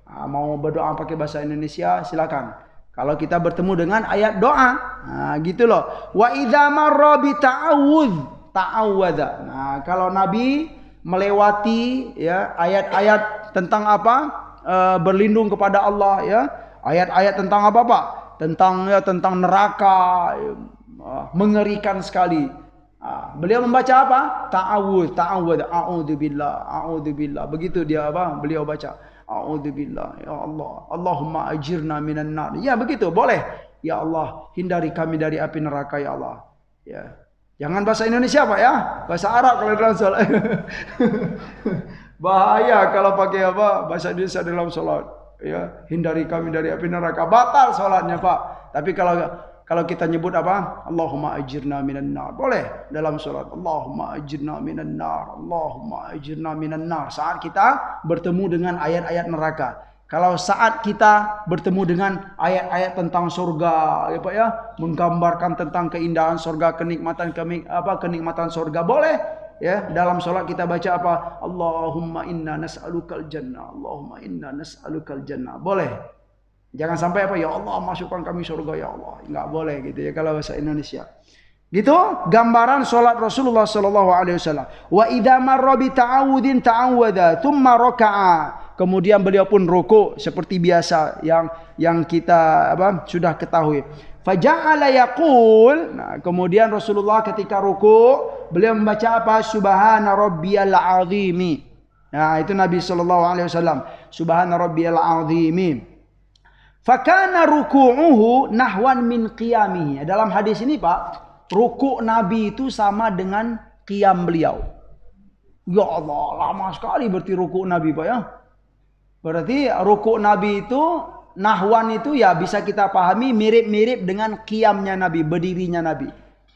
A: Nah, mau berdoa pakai bahasa Indonesia silakan. Kalau kita bertemu dengan ayat doa, nah gitu loh. Wa idza marra bi ta'awwadza. Nah, kalau Nabi melewati ya ayat-ayat tentang berlindung kepada Allah ya. Ayat-ayat tentang apa Pak? Tentang neraka, mengerikan sekali. Beliau membaca apa? Ta'awudz, a'udzubillah. Begitu dia beliau baca. A'udzubillah, ya Allah, Allahumma ajirna minan nar. Ya begitu, boleh. Ya Allah, hindari kami dari api neraka ya Allah. Ya. Jangan bahasa Indonesia Pak ya, bahasa Arab kalau dalam salat. Bahaya kalau pakai bahasa Indonesia dalam salat. ya, hindari kami dari api neraka. Batal salatnya, Pak. Tapi kalau kita nyebut apa? Allahumma ajirna minan nar. Boleh dalam salat. Allahumma ajirna minan nar. Allahumma ajirna minan nar. Saat kita bertemu dengan ayat-ayat neraka. Kalau saat kita bertemu dengan ayat-ayat tentang surga, ya Pak ya, menggambarkan tentang keindahan surga, kenikmatan surga, boleh ya. Dalam salat kita baca apa? Allahumma inna nas'alukal jannah. Allahumma inna nas'alukal jannah. Boleh. Jangan sampai apa? Ya Allah, masukkan kami surga ya Allah. Enggak boleh gitu ya kalau bahasa Indonesia. Gitu gambaran salat Rasulullah sallallahu alaihi wasallam. Wa idza marra bi ta'awudin ta'awwadha thumma raka'a. Kemudian beliau pun rukuk seperti biasa yang kita sudah ketahui. Faja'ala yaqul. Nah, kemudian Rasulullah ketika rukuk beliau membaca apa? Subhana rabbiyal azimi. Nah, itu Nabi sallallahu alaihi wasallam. Subhana rabbiyal azimi. Fakana ruku'uhu nahwan min qiyamihi. Dalam hadis ini, Pak, rukuk Nabi itu sama dengan qiyam beliau. Ya Allah, lama sekali berarti rukuk Nabi, Pak ya. Berarti rukuk Nabi itu nahwan itu ya bisa kita pahami mirip-mirip dengan qiyamnya Nabi, berdirinya Nabi.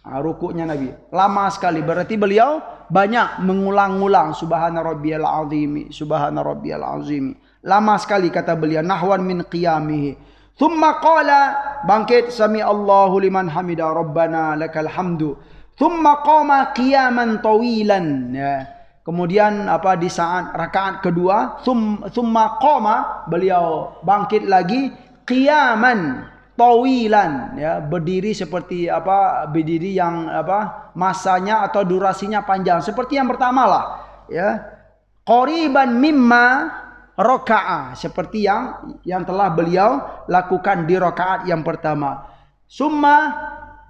A: Nah, rukuknya Nabi lama sekali. Berarti beliau banyak mengulang-ulang subhana rabbiyal azimi, subhana rabbiyal azimi. Lama sekali kata beliau, nahwan min qiyamihi. Thumma qala, bangkit, sami Allahu liman hamida rabbana lakal hamdu. Thumma qama qiyaman tawilan. Ya. Kemudian di saat rakaat kedua, thumma qama, beliau bangkit lagi qiyaman tawilan, ya, berdiri seperti berdiri yang masanya atau durasinya panjang seperti yang pertama lah, ya. Qoriban mimma raka'a, seperti yang telah beliau lakukan di rakaat yang pertama. Summa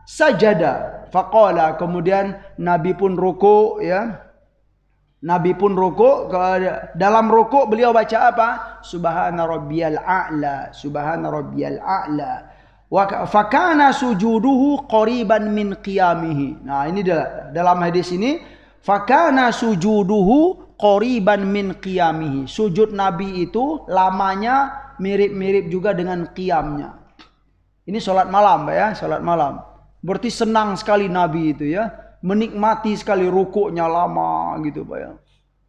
A: sajada faqala, kemudian Nabi pun rukuk, ya. Nabi pun rukuk. Dalam rukuk beliau baca apa? Subhana rabbiyal a'la, subhana rabbiyal a'la. Wa fakana sujuduhu qariban min qiyamihi. Nah, ini dalam hadis ini, fakana sujuduhu qariban min qiyamihi. Sujud Nabi itu lamanya mirip-mirip juga dengan qiyamnya. Ini salat malam, Pak ya, salat malam. Berarti senang sekali Nabi itu ya. Menikmati sekali rukuknya lama gitu, Pak ya.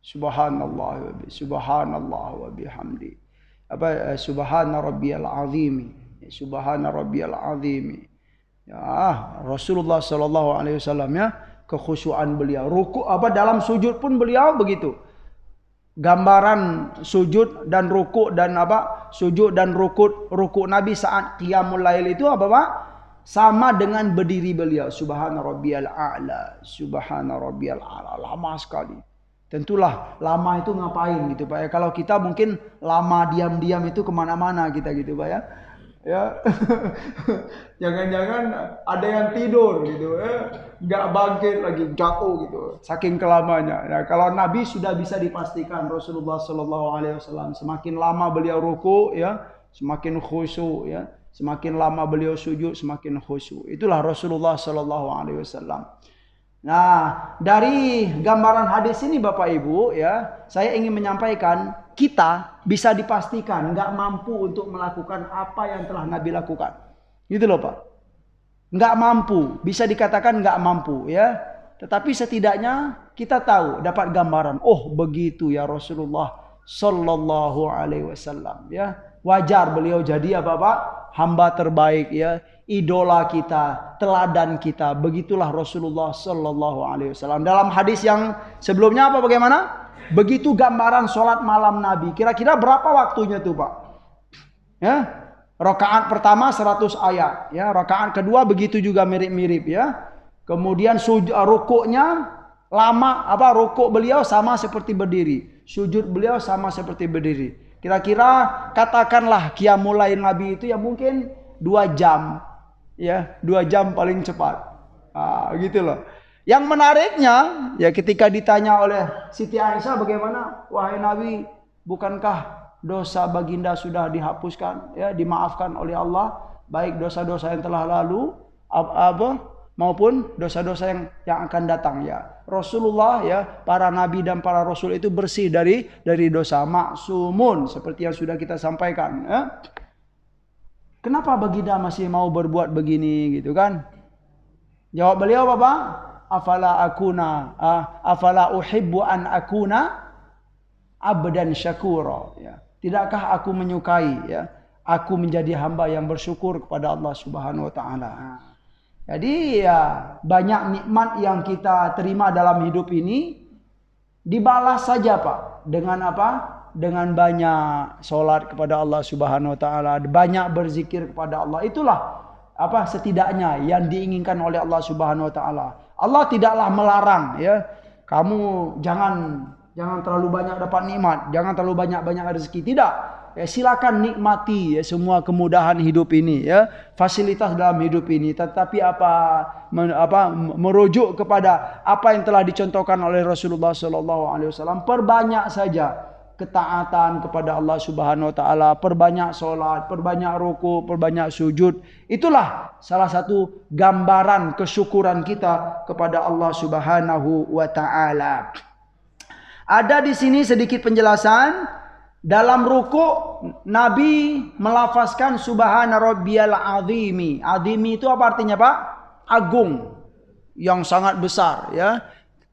A: Subhanallah wa bihamdi. Subhana rabbiyal azimi. Subhana rabbiyal azimi. Ya, Rasulullah sallallahu alaihi wasallam ya, kekhusyuan beliau. Rukuk dalam sujud pun beliau begitu. Gambaran sujud dan rukuk dan sujud dan rukuk Nabi saat qiyamul lail itu Pak? Sama dengan berdiri beliau. Subhana rabbiyal a'la, subhana rabbiyal a'la. Lama sekali. Tentulah lama itu ngapain gitu, Pak ya. Kalau kita mungkin lama diam-diam itu kemana-mana kita gitu, Pak ya. Ya. Jangan-jangan ada yang tidur gitu ya. Nggak bangkit lagi, jatuh gitu. Saking kelamanya. Nah, kalau Nabi sudah bisa dipastikan Rasulullah sallallahu alaihi wasallam semakin lama beliau ruku ya, semakin khusyuk ya. Semakin lama beliau sujud, semakin khusyuk. Itulah Rasulullah sallallahu alaihi wasallam. Nah, dari gambaran hadis ini Bapak Ibu ya, saya ingin menyampaikan kita bisa dipastikan nggak mampu untuk melakukan apa yang telah Nabi lakukan. Gitu loh, Pak. Nggak mampu, bisa dikatakan nggak mampu ya. Tetapi setidaknya kita tahu, dapat gambaran. Oh, begitu ya Rasulullah sallallahu alaihi wasallam ya. Wajar beliau jadi Pak? Hamba terbaik ya, idola kita, teladan kita. Begitulah Rasulullah sallallahu alaihi wasallam. Dalam hadis yang sebelumnya bagaimana? Begitu gambaran sholat malam Nabi. Kira-kira berapa waktunya tuh, Pak? Ya. Rakaat pertama 100 ayat, ya. Rakaat kedua begitu juga mirip-mirip ya. Kemudian rukuknya lama, rukuk beliau sama seperti berdiri. Sujud beliau sama seperti berdiri. Kira-kira katakanlah qiyamul lail Nabi itu ya mungkin 2 jam. Ya, 2 jam paling cepat. Gitu loh. Yang menariknya ya ketika ditanya oleh Siti Aisyah bagaimana, wahai Nabi, bukankah dosa baginda sudah dihapuskan ya, dimaafkan oleh Allah, baik dosa-dosa yang telah lalu maupun dosa-dosa yang akan datang ya. Rasulullah ya, para nabi dan para rasul itu bersih dari dosa, maksumun seperti yang sudah kita sampaikan ya. Kenapa baginda masih mau berbuat begini gitu kan? Jawab beliau apa? Afala uhibbu an akuna abdan syakura ya. Tidakkah aku menyukai ya, aku menjadi hamba yang bersyukur kepada Allah Subhanahu wa taala. Jadi ya, banyak nikmat yang kita terima dalam hidup ini dibalas saja Pak. Dengan apa? Dengan banyak solat kepada Allah Subhanahu wa taala, banyak berzikir kepada Allah. Itulah apa setidaknya yang diinginkan oleh Allah Subhanahu wa taala. Allah tidaklah melarang ya, kamu jangan terlalu banyak dapat nikmat, jangan terlalu banyak rezeki. Tidak. Ya, silakan nikmati ya, semua kemudahan hidup ini ya, fasilitas dalam hidup ini, tetapi merujuk kepada apa yang telah dicontohkan oleh Rasulullah SAW. Perbanyak saja ketaatan kepada Allah Subhanahu wa taala, perbanyak solat, perbanyak ruku, perbanyak sujud. Itulah salah satu gambaran kesyukuran kita kepada Allah Subhanahu wa taala. Ada di sini sedikit penjelasan. Dalam ruku Nabi melafazkan subhana rabbiyal azimi. Azimi itu apa artinya Pak? Agung, yang sangat besar ya.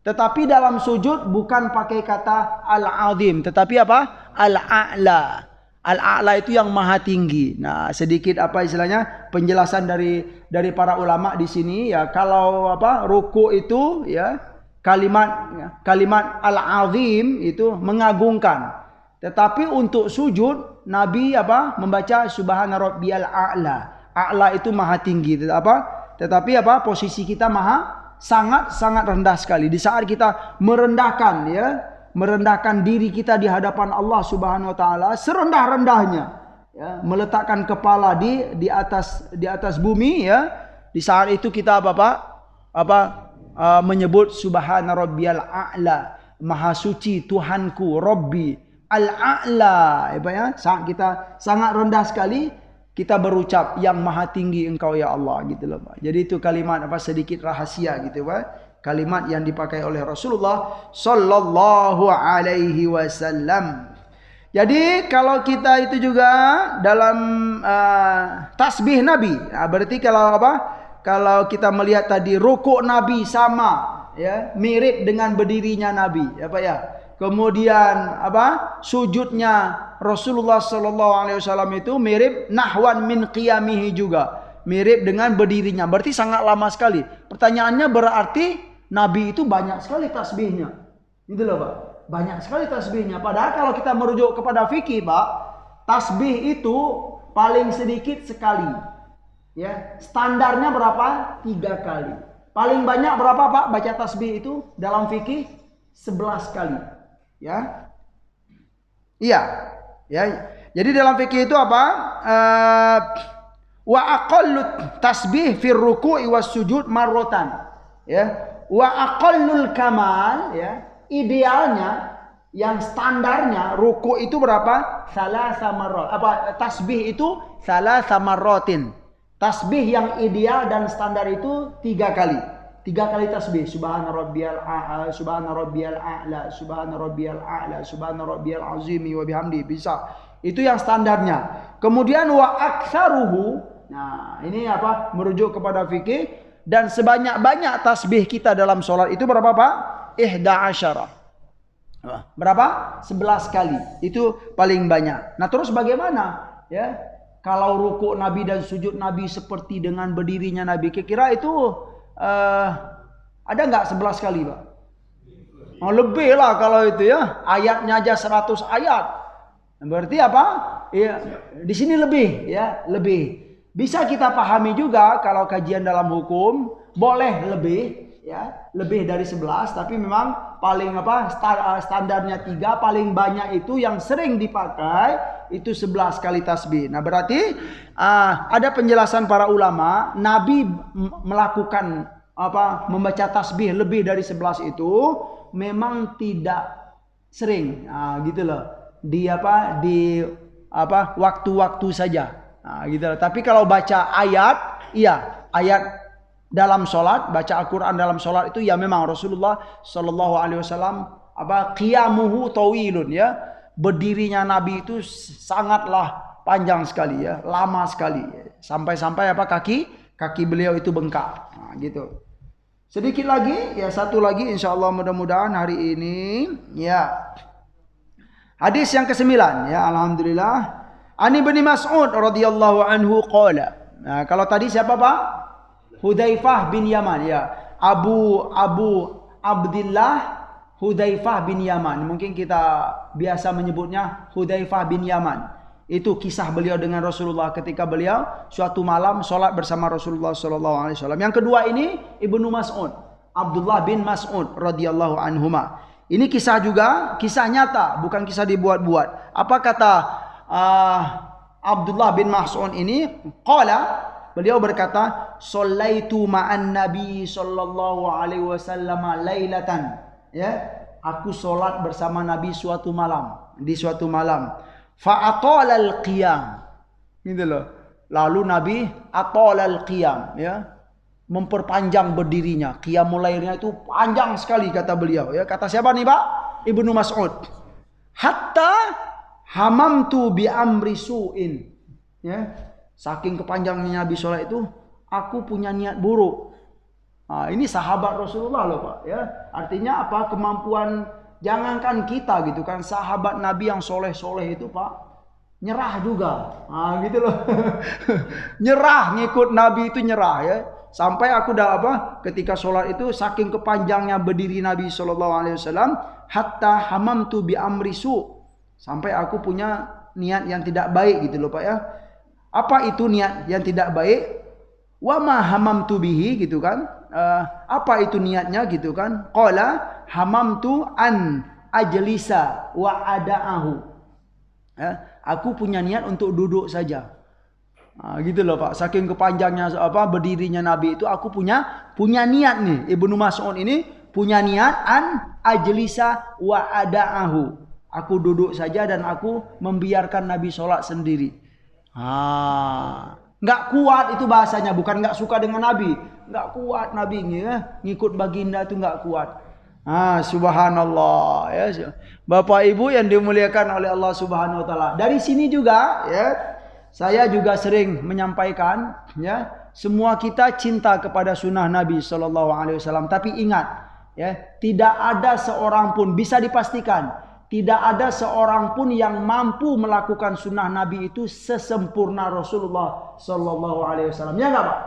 A: Tetapi dalam sujud bukan pakai kata al-azim, tetapi apa? Al-a'la. Al-a'la itu yang maha tinggi. Nah, sedikit apa istilahnya? Penjelasan dari para ulama di sini ya. Kalau apa? Ruku itu ya, kalimat al-azim itu mengagungkan. Tetapi untuk sujud Nabi apa? Membaca subhana rabbiyal a'la. A'la itu maha tinggi. Tetapi apa? Posisi kita sangat rendah sekali. Di saat kita merendahkan diri kita di hadapan Allah Subhanahu wa taala serendah-rendahnya ya, meletakkan kepala di atas bumi ya. Di saat itu kita menyebut subhana rabbiyal a'la. Maha suci Tuhanku, Rabbi Al-A'la ya, saat kita sangat rendah sekali kita berucap yang maha tinggi engkau ya Allah gitu loh Pak. Jadi itu kalimat sedikit rahasia gitu Pak. Kalimat yang dipakai oleh Rasulullah sallallahu alaihi wasallam. Jadi kalau kita itu juga dalam tasbih Nabi, berarti kalau kita melihat tadi rukuk Nabi sama ya, mirip dengan berdirinya Nabi ya Pak ya. Kemudian sujudnya Rasulullah SAW itu mirip nahwan min qiyamihi juga, mirip dengan berdirinya. Berarti sangat lama sekali. Pertanyaannya berarti Nabi itu banyak sekali tasbihnya. Gitu loh Pak. Banyak sekali tasbihnya. Padahal kalau kita merujuk kepada fikih Pak, tasbih itu paling sedikit sekali. Ya, standarnya berapa? 3 kali. Paling banyak berapa Pak baca tasbih itu dalam fikih? 11 kali. Ya, iya, ya. Jadi dalam fikih itu apa? Wa aqallut tasbih fir ruku'i was sujud marrotan. Ya, wa aqallul kamal, ya. Idealnya, yang standarnya ruku itu berapa? Salasa marrat. Tasbih itu salasa marratin. Tasbih yang ideal dan standar itu 3 kali. 3 kali tasbih. Subhana rabbiyal a'la, subhana rabbiyal a'la, subhana rabbiyal a'la, subhana rabbiyal azimi wa bihamdi. Bisa. Itu yang standarnya. Kemudian wa aktsaruhu. Nah, ini merujuk kepada fikih. Dan sebanyak-banyak tasbih kita dalam sholat itu berapa Pak? 11. Berapa? 11 kali. Itu paling banyak. Nah, terus bagaimana? Ya, kalau ruku Nabi dan sujud Nabi seperti dengan berdirinya Nabi, kira-kira itu ada nggak 11 kali Pak? Oh, lebih lah kalau itu ya. Ayatnya aja 100 ayat. Berarti apa? Ya, di sini lebih ya, lebih. Bisa kita pahami juga kalau kajian dalam hukum boleh lebih ya, lebih dari 11, tapi memang paling standarnya 3, paling banyak itu yang sering dipakai itu 11 kali tasbih. Nah, berarti ada penjelasan para ulama, Nabi melakukan membaca tasbih lebih dari 11 itu memang tidak sering. Gitu loh. Di waktu-waktu saja. Gitu loh. Tapi kalau baca ayat, iya, ayat dalam sholat, baca Al-Quran dalam sholat itu ya memang Rasulullah Sallallahu Alaihi Wasallam qiyamuhu tawilun ya, berdirinya Nabi itu sangatlah panjang sekali ya, lama sekali, sampai-sampai kaki beliau itu bengkak. Nah, gitu. Sedikit lagi ya, satu lagi insya Allah mudah-mudahan hari ini ya. Hadis yang ke-9 ya, alhamdulillah. Ani bin Mas'ud radhiyallahu anhu qala. Nah, kalau tadi siapa Pak? Hudzaifah bin Yaman ya. Abu Abdullah Hudzaifah bin Yaman. Mungkin kita biasa menyebutnya Hudzaifah bin Yaman. Itu kisah beliau dengan Rasulullah ketika beliau suatu malam sholat bersama Rasulullah SAW. Yang kedua ini Ibnu Mas'ud, Abdullah bin Mas'ud radhiyallahu anhuma. Ini kisah juga, kisah nyata, bukan kisah dibuat-buat. Apa kata Abdullah bin Mas'ud ini? Qala, beliau berkata, "Shallaitu ma'an Nabi sallallahu alaihi wasallam lailatan." Ya, aku sholat bersama Nabi suatu malam, di suatu malam. Fa'atala al-qiyam. Gitu loh. Lalu Nabi atala al-qiyam, ya. Memperpanjang berdirinya. Qiyamul lailnya itu panjang sekali kata beliau, ya. Kata siapa nih, Pak? Ibnu Mas'ud. Hatta hamamtu bi amri su'in. Ya. Saking kepanjangnya Nabi sholat itu, aku punya niat buruk. Nah, ini sahabat Rasulullah loh Pak ya. Artinya apa? Kemampuan, jangankan kita gitu kan, sahabat Nabi yang soleh-soleh itu Pak nyerah juga. Nah, gitu loh. Nyerah ngikut Nabi itu nyerah ya. Sampai aku dah ketika sholat itu saking kepanjangnya berdiri Nabi SAW, hatta hamamtu bi amri su, sampai aku punya niat yang tidak baik gitu loh Pak ya. Apa itu niat yang tidak baik? Wa ma hamamtu bihi gitu kan. Apa itu niatnya gitu kan? Qala hamamtu an ajlisa wa ada'ahu. Ya, aku punya niat untuk duduk saja. Gitu loh Pak. Saking kepanjangnya berdirinya Nabi itu, aku punya niat nih. Ibnu Mas'ud ini punya niat an ajlisa wa ada'ahu. Aku duduk saja dan aku membiarkan Nabi sholat sendiri. Nggak kuat itu bahasanya, bukan nggak suka dengan Nabi. Nggak kuat Nabi ya, ngikut baginda itu nggak kuat. Subhanallah ya. Bapak Ibu yang dimuliakan oleh Allah Subhanahu wa taala. Dari sini juga ya, saya juga sering menyampaikan ya, semua kita cinta kepada sunnah Nabi sallallahu alaihi wasallam, tapi ingat ya, tidak ada seorang pun, bisa dipastikan, tidak ada seorang pun yang mampu melakukan sunnah Nabi itu sesempurna Rasulullah sallallahu alaihi wasallam. Ya enggak Pak?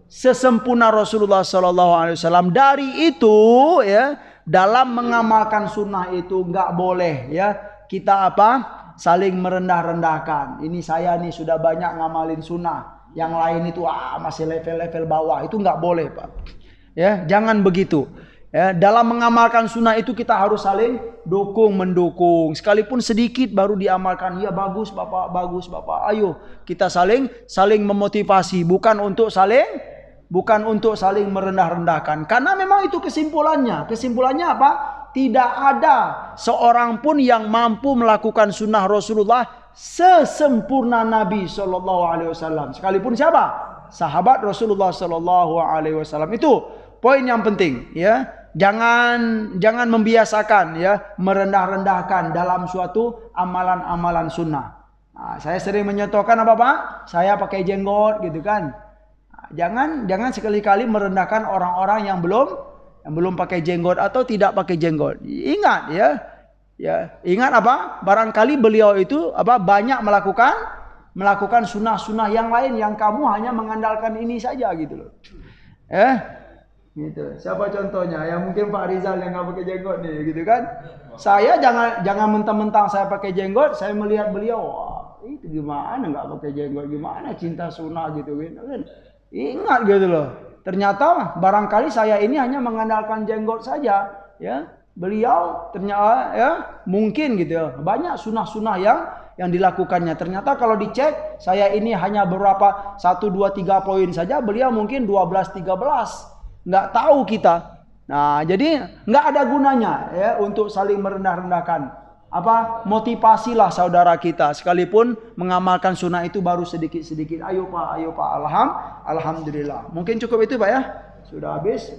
A: Sesempurna Rasulullah sallallahu alaihi wasallam. Dari itu ya, dalam mengamalkan sunnah itu enggak boleh ya kita saling merendah-rendahkan. Ini saya nih sudah banyak ngamalin sunnah, yang lain itu masih level-level bawah. Itu enggak boleh Pak. Ya, jangan begitu. Ya, dalam mengamalkan sunnah itu kita harus saling mendukung. Sekalipun sedikit baru diamalkan. Ya bagus Bapak, bagus Bapak. Ayo kita saling memotivasi, bukan untuk saling merendah-rendahkan. Karena memang itu kesimpulannya. Kesimpulannya apa? Tidak ada seorang pun yang mampu melakukan sunnah Rasulullah sesempurna Nabi Sallallahu Alaihi Wasallam. Sekalipun siapa? Sahabat Rasulullah Sallallahu Alaihi Wasallam. Itu poin yang penting ya. Jangan membiasakan ya merendah-rendahkan dalam suatu amalan-amalan sunnah. Saya sering menyontohkan apa Pak? Saya pakai jenggot gitu kan. Jangan sekali-kali merendahkan orang-orang yang belum pakai jenggot atau tidak pakai jenggot. Ingat ya. Ya, ingat apa? Barangkali beliau itu banyak melakukan sunnah-sunnah yang lain yang kamu hanya mengandalkan ini saja gitu loh. Gitu. Siapa contohnya? Yang mungkin Pak Rizal yang nggak pakai jenggot nih, gitu kan? Saya jangan mentang-mentang saya pakai jenggot, saya melihat beliau, wah itu gimana nggak pakai jenggot, gimana cinta sunnah gitu kan? Ingat gitu loh. Ternyata barangkali saya ini hanya mengandalkan jenggot saja, ya. Beliau ternyata ya mungkin gitu ya, banyak sunnah-sunnah yang dilakukannya. Ternyata kalau dicek, saya ini hanya berapa 1, 2, 3 poin saja, beliau mungkin 12, 13. Nggak tahu kita. Nah, jadi nggak ada gunanya ya untuk saling merendah-rendahkan. motivasilah saudara kita, sekalipun mengamalkan sunnah itu baru sedikit-sedikit. Ayo Pak, alhamdulillah. Mungkin cukup itu Pak ya, sudah habis.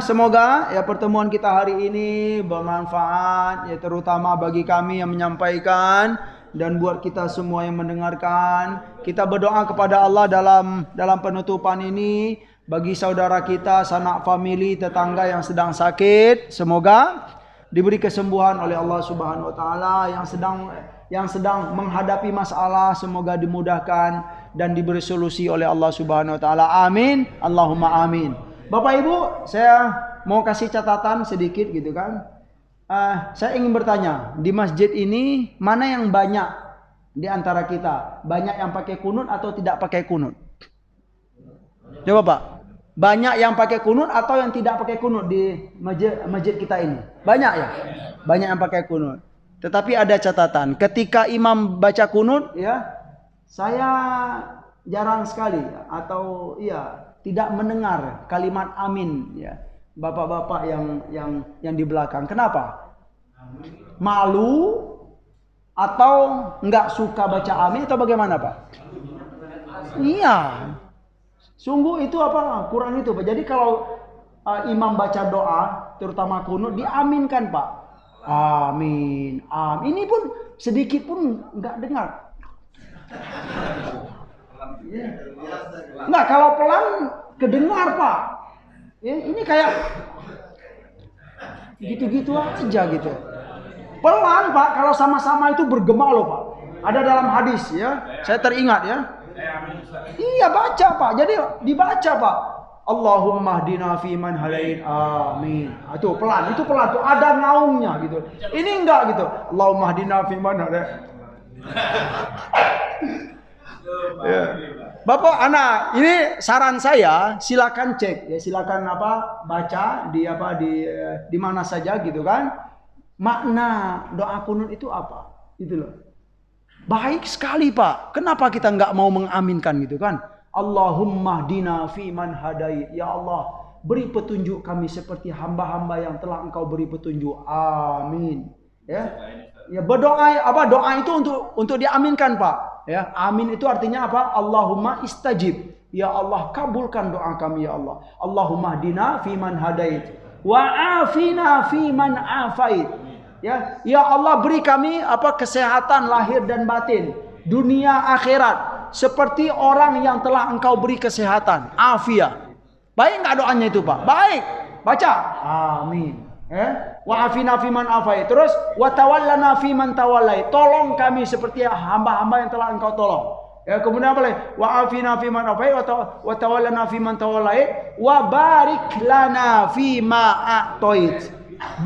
A: Semoga ya pertemuan kita hari ini bermanfaat ya, terutama bagi kami yang menyampaikan dan buat kita semua yang mendengarkan. Kita berdoa kepada Allah dalam penutupan ini bagi saudara kita, sanak famili, tetangga yang sedang sakit, semoga diberi kesembuhan oleh Allah Subhanahu wa taala. Yang sedang menghadapi masalah, semoga dimudahkan dan diberi solusi oleh Allah Subhanahu wa taala. Amin. Allahumma amin. Bapak Ibu, saya mau kasih catatan sedikit gitu kan. Saya ingin bertanya, di masjid ini mana yang banyak di antara kita? Banyak yang pakai kunut atau tidak pakai kunut? Coba Pak, banyak yang pakai kunut atau yang tidak pakai kunut di masjid kita ini? Banyak ya? Banyak yang pakai kunut. Tetapi ada catatan, ketika imam baca kunut ya, saya jarang sekali atau tidak mendengar kalimat amin ya. Bapak-bapak yang di belakang. Kenapa? Malu atau enggak suka baca amin atau bagaimana Pak? Iya. Sungguh itu kurang itu Pak. Jadi kalau imam baca doa, terutama kunut, diaminkan Pak. Amin. Ini pun sedikit pun enggak dengar. Enggak, kalau pelan kedengar Pak. Ya, ini kayak gitu-gitu aja gitu. Pelan Pak, kalau sama-sama itu bergema loh Pak. Ada dalam hadis ya, saya teringat ya. Iya baca Pak, jadi dibaca Pak. Allahumma hdina fiman hadait. Amin. Itu pelan, tuh ada naungnya gitu. Ini enggak gitu. Allahumma hdina fiman hadait. Ya. Bapak, anak, ini saran saya, silakan cek ya, silakan baca di mana saja gitu kan. Makna doa kunut itu apa? Gitu loh. Baik sekali Pak. Kenapa kita nggak mau mengaminkan gitu kan? Allahumma hdina fiman hadait. Ya Allah, beri petunjuk kami seperti hamba-hamba yang telah Engkau beri petunjuk. Amin. Ya. Ya berdoa doa itu untuk diaminkan Pak. Ya, amin itu artinya apa? Allahumma istajib. Ya Allah, kabulkan doa kami ya Allah. Allahumma hdina fiman hadait wa afina fiman afait. Ya Allah, beri kami kesehatan lahir dan batin, dunia akhirat, seperti orang yang telah Engkau beri kesehatan, afiat. Baik enggak doanya itu Pak? Baik. Baca. Amin. Wa afina fiman afait. Terus wa tawallana fiman tawallait. Tolong kami seperti hamba-hamba yang telah Engkau tolong. Ya, kemudian apa lagi? Wa afina fiman afait wa tawallana fiman tawallait wa barik lana fima a'tait.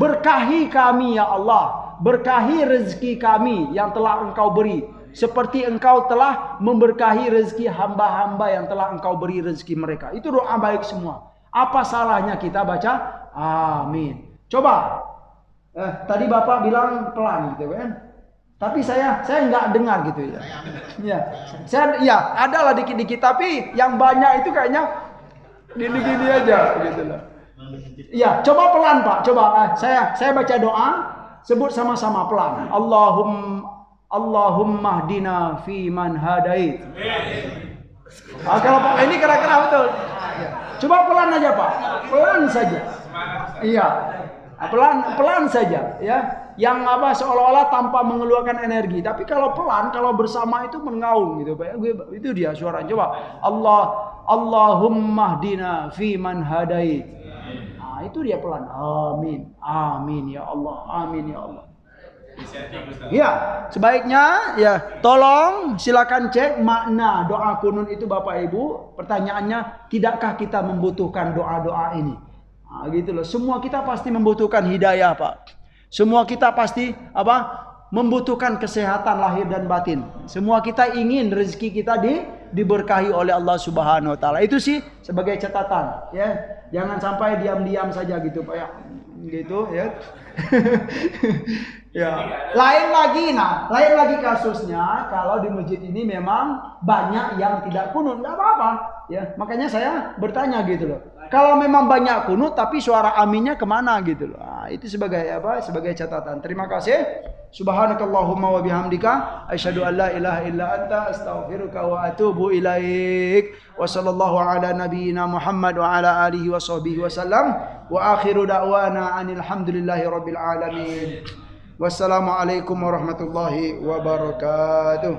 A: Berkahi kami ya Allah. Berkahi rezeki kami yang telah Engkau beri, seperti Engkau telah memberkahi rezeki hamba-hamba yang telah Engkau beri rezeki mereka. Itu doa baik semua. Apa salahnya kita baca amin? Coba, tadi Bapak bilang pelan gitu kan, tapi saya nggak dengar gitu ya. Ya, adalah dikit-dikit, tapi yang banyak itu kayaknya gini-gini aja gitu loh. Ya, coba pelan Pak, coba saya baca doa, sebut sama-sama pelan. Allahumma hdina fiman hadait. Kalau Pak ini kira-kira betul. Ya. Coba pelan aja Pak, pelan saja. Iya. Pelan saja ya, yang seolah-olah tanpa mengeluarkan energi. Tapi kalau pelan, kalau bersama itu mengaum gitu Pak. Itu dia suara. Coba Allahumma hdina fiman hadait. Nah, itu dia pelan. Amin. Amin ya Allah. Amin ya Allah. Ya, sebaiknya ya tolong silakan cek makna doa kunut itu Bapak Ibu. Pertanyaannya, tidakkah kita membutuhkan doa-doa ini? Nah, gitu loh. Semua kita pasti membutuhkan hidayah Pak. Semua kita pasti membutuhkan kesehatan lahir dan batin. Semua kita ingin rezeki kita diberkahi oleh Allah Subhanahu wa taala. Itu sih sebagai catatan ya. Jangan sampai diam-diam saja gitu Pak ya. Gitu ya. Ya. Lain lagi kasusnya kalau di masjid ini memang banyak yang tidak kunut, enggak apa-apa ya. Makanya saya bertanya gitu loh. Kalau memang banyak kunut tapi suara aminnya kemana gitu loh. Nah, Itu sebagai apa? Sebagai catatan. Terima kasih. Subhanakallahumma wa bihamdika asyhadu an la ilaha illa anta astaghfiruka wa atubu ilaik. Wa sallallahu ala nabiyyina Muhammad wa ala alihi wa sahbihi wasallam. Wa akhiru da'wana anil hamdulillahi rabbil alamin. Wassalamualaikum warahmatullahi wabarakatuh.